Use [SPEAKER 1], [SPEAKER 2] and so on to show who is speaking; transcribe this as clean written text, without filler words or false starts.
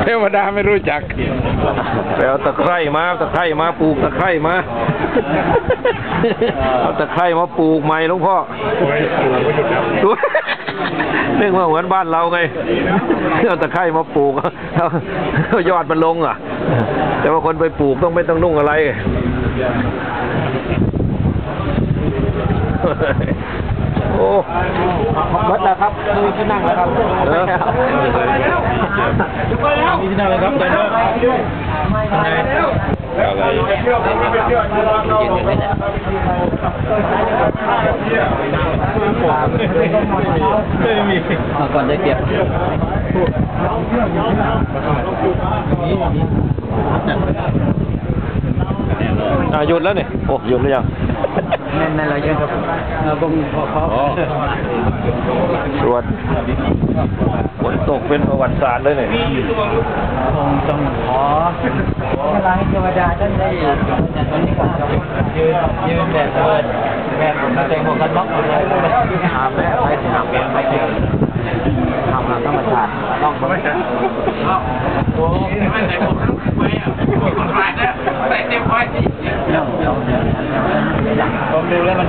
[SPEAKER 1] เทวดาไม่รู้จัก
[SPEAKER 2] ไปเอาตะไคร่มาปลูกตะไคร่มาเอาตะไคร่มาปลูกใหม่หลวงพ่อเรื่องว่าเหมือนบ้านเราไงเอาตะไคร่มาปลูกเอายอดมันลงอ่ะแต่ว่าคนไปปลูกไม่ต้องนุ่งอะไรโอ้วัดแล้วครับมีที่นั่งแล้วครับมีที่นั่งแล้วครับตอนนี้อะไรไม่มีมาก่อนได้เปรียบหยุดแล้วเนี่ยโอ้หยุดหรือยังนั่นเราเยอะครับผมขอตรวจฝนตกเป็นประวัติศาสตร์เลยเนี่ยคงต้องขอเวลาให้เทวดาท่านได้ตอนนี้ก่อนยืนแบบผมมาแต่งหมวกกันน็อกเลยถามแล้วไปถามแกไปเจอทำธรรมชาติต้องไม่ใช่โอ้ไม่ใส่หมวกกันไปอ่ะคนร้ายนะใส่เต็มไว้ผมดูแล้วมัน